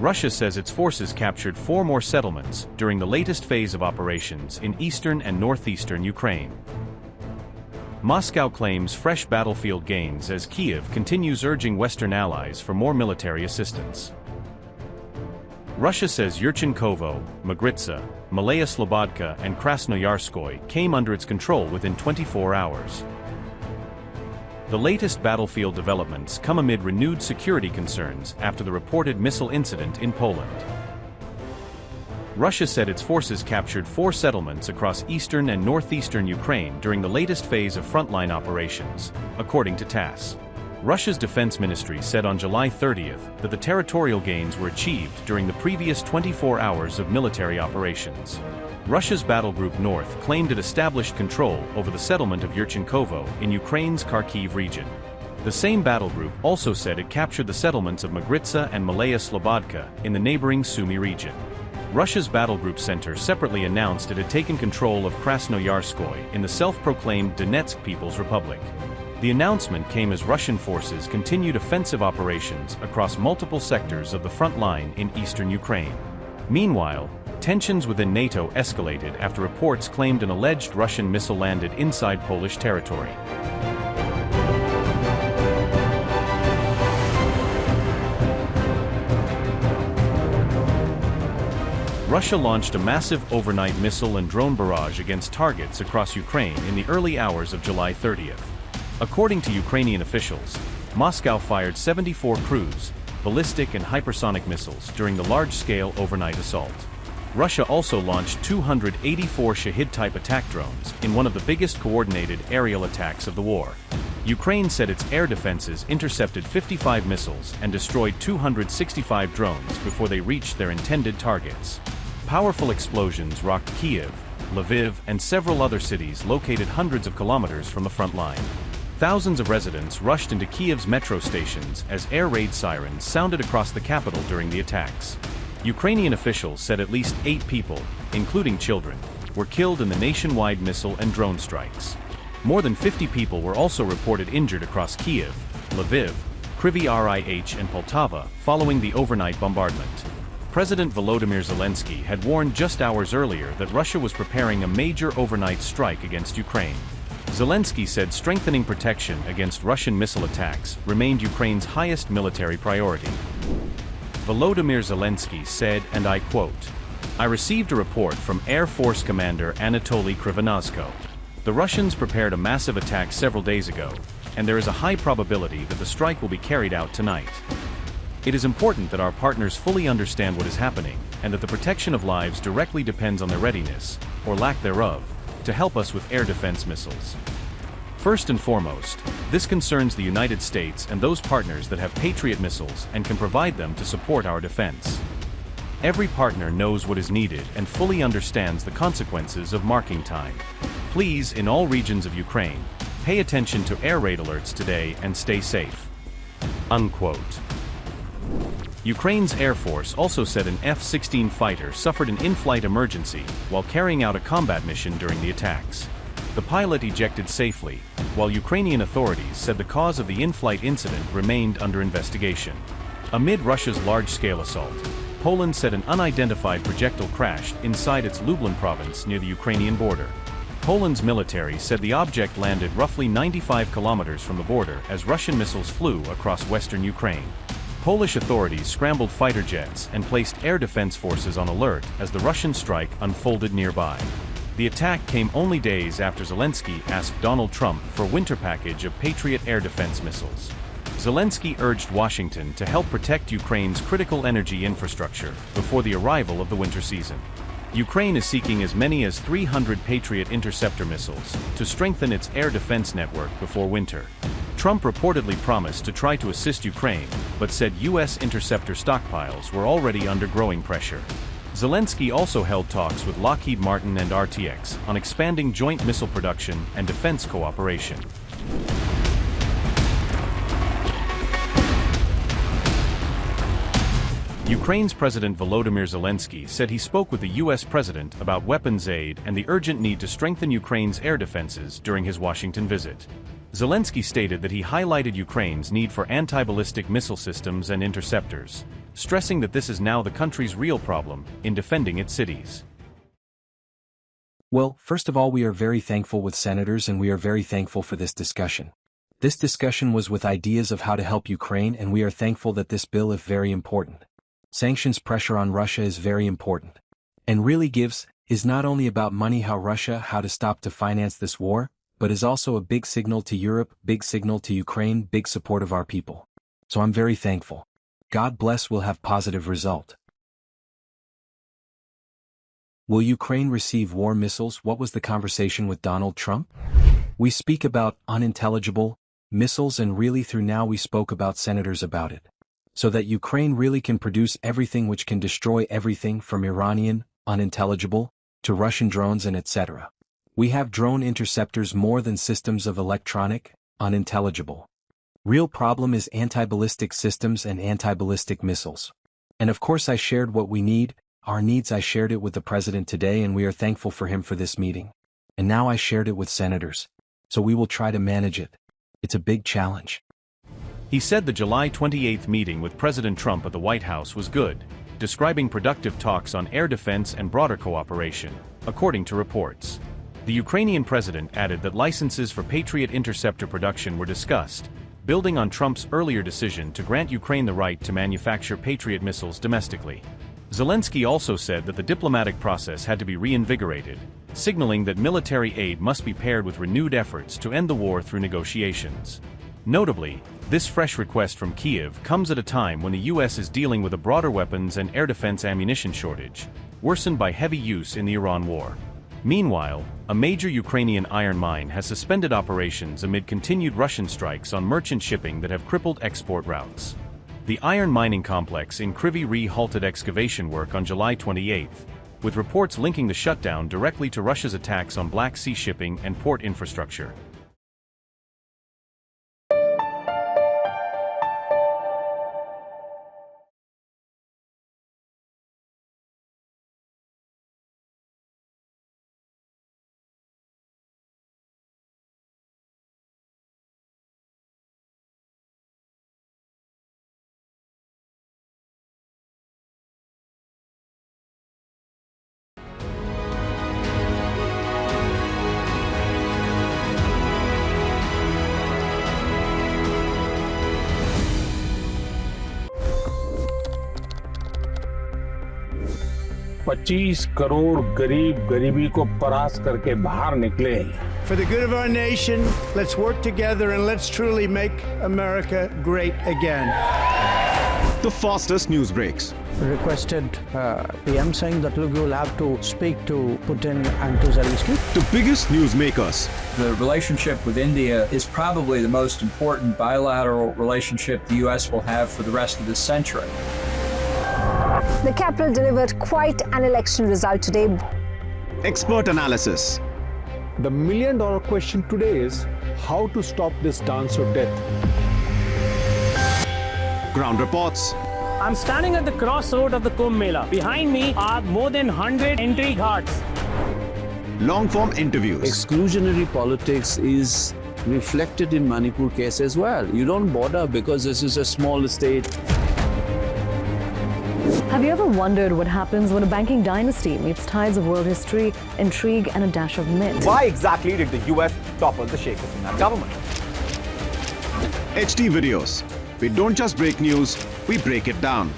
Russia says its forces captured 4 more settlements during the latest phase of operations in eastern and northeastern Ukraine. Moscow claims fresh battlefield gains as Kyiv continues urging Western allies for more military assistance. Russia says Yurchenkovo, Mogritsa, Malaya Slobodka and Krasnoyarskoye came under its control within 24 hours. The latest battlefield developments come amid renewed security concerns after the reported missile incident in Poland. Russia said its forces captured 4 settlements across eastern and northeastern Ukraine during the latest phase of frontline operations, according to TASS. Russia's defense ministry said on July 30th that the territorial gains were achieved during the previous 24 hours of military operations. Russia's Battlegroup North claimed it established control over the settlement of Yurchenkovo in Ukraine's Kharkiv region. The same battlegroup also said it captured the settlements of Mogritsa and Malaya Slobodka in the neighboring Sumy region. Russia's Battlegroup Center separately announced it had taken control of Krasnoyarskoye in the self-proclaimed Donetsk People's Republic. The announcement came as Russian forces continued offensive operations across multiple sectors of the front line in eastern Ukraine. Meanwhile, tensions within NATO escalated after reports claimed an alleged Russian missile landed inside Polish territory. Russia launched a massive overnight missile and drone barrage against targets across Ukraine in the early hours of July 30th. According to Ukrainian officials, Moscow fired 74 cruise, ballistic and hypersonic missiles during the large-scale overnight assault. Russia also launched 284 Shahid-type attack drones in one of the biggest coordinated aerial attacks of the war. Ukraine said its air defenses intercepted 55 missiles and destroyed 265 drones before they reached their intended targets. Powerful explosions rocked Kyiv, Lviv, and several other cities located hundreds of kilometers from the front line. Thousands of residents rushed into Kyiv's metro stations as air raid sirens sounded across the capital during the attacks. Ukrainian officials said at least 8 people, including children, were killed in the nationwide missile and drone strikes. More than 50 people were also reported injured across Kyiv, Lviv, Kryvyi Rih and Poltava following the overnight bombardment. President Volodymyr Zelensky had warned just hours earlier that Russia was preparing a major overnight strike against Ukraine. Zelensky said strengthening protection against Russian missile attacks remained Ukraine's highest military priority. Volodymyr Zelensky said, and I quote, "I received a report from Air Force Commander Anatoly Krivonazko. The Russians prepared a massive attack several days ago, and there is a high probability that the strike will be carried out tonight. It is important that our partners fully understand what is happening, and that the protection of lives directly depends on their readiness, or lack thereof, to help us with air defense missiles. First and foremost, this concerns the United States and those partners that have Patriot missiles and can provide them to support our defense. Every partner knows what is needed and fully understands the consequences of marking time. Please, in all regions of Ukraine, pay attention to air raid alerts today and stay safe." Unquote. Ukraine's Air Force also said an F-16 fighter suffered an in-flight emergency while carrying out a combat mission during the attacks. The pilot ejected safely, while Ukrainian authorities said the cause of the in-flight incident remained under investigation. Amid Russia's large-scale assault, Poland said an unidentified projectile crashed inside its Lublin province near the Ukrainian border. Poland's military said the object landed roughly 95 kilometers from the border as Russian missiles flew across western Ukraine. Polish authorities scrambled fighter jets and placed air defense forces on alert as the Russian strike unfolded nearby. The attack came only days after Zelensky asked Donald Trump for a winter package of Patriot air defense missiles. Zelensky urged Washington to help protect Ukraine's critical energy infrastructure before the arrival of the winter season. Ukraine is seeking as many as 300 Patriot interceptor missiles to strengthen its air defense network before winter. Trump reportedly promised to try to assist Ukraine, but said U.S. interceptor stockpiles were already under growing pressure. Zelensky also held talks with Lockheed Martin and RTX on expanding joint missile production and defense cooperation. Ukraine's President Volodymyr Zelensky said he spoke with the U.S. President about weapons aid and the urgent need to strengthen Ukraine's air defenses during his Washington visit. Zelensky stated that he highlighted Ukraine's need for anti-ballistic missile systems and interceptors. stressing that this is now the country's real problem in defending its cities. Well, first of all, we are very thankful with senators and we are very thankful for this discussion. This discussion was with ideas of how to help Ukraine, and we are thankful that this bill is very important. Sanctions pressure on Russia is very important. And really is not only about money, how to stop to finance this war, but is also a big signal to Europe, big signal to Ukraine, big support of our people. So I'm very thankful. God bless, will have positive result. Will Ukraine receive war missiles? What was the conversation with Donald Trump? We speak about unintelligible missiles, and really through now we spoke about senators about it. So that Ukraine really can produce everything which can destroy everything from Iranian, unintelligible, to Russian drones and etc. We have drone interceptors more than systems of electronic, unintelligible. Real problem is anti-ballistic systems and anti-ballistic missiles. And of course I shared what we need, our needs. I shared it with the president today, and we are thankful for him for this meeting. And now I shared it with senators. So we will try to manage it. It's a big challenge. He said the July 28th meeting with President Trump at the White House was good, describing productive talks on air defense and broader cooperation, according to reports. The Ukrainian president added that licenses for Patriot interceptor production were discussed, building on Trump's earlier decision to grant Ukraine the right to manufacture Patriot missiles domestically. Zelensky also said that the diplomatic process had to be reinvigorated, signaling that military aid must be paired with renewed efforts to end the war through negotiations. Notably, this fresh request from Kyiv comes at a time when the U.S. is dealing with a broader weapons and air defense ammunition shortage, worsened by heavy use in the Iran war. Meanwhile, a major Ukrainian iron mine has suspended operations amid continued Russian strikes on merchant shipping that have crippled export routes. The iron mining complex in Kryvyi Rih halted excavation work on July 28, with reports linking the shutdown directly to Russia's attacks on Black Sea shipping and port infrastructure. $25 crore गरीब गरीबी को परास्त करके बाहर निकले। For the good of our nation, let's work together and let's truly make America great again. The fastest news breaks. Requested PM saying that look, you'll have to speak to Putin and to Zelensky. The biggest newsmakers. The relationship with India is probably the most important bilateral relationship the U.S. will have for the rest of this century. The capital delivered quite an election result today. Expert analysis. The million-dollar question today is how to stop this dance of death. Ground reports. I'm standing at the crossroad of the Kumbh Mela. Behind me are more than 100 entry ghats. Long-form interviews. Exclusionary politics is reflected in Manipur case as well. You don't bother because this is a small state. Have you ever wondered what happens when a banking dynasty meets tides of world history, intrigue, and a dash of myth? Why exactly did the US topple the Sheikh Hasina government? HD videos. We don't just break news, we break it down.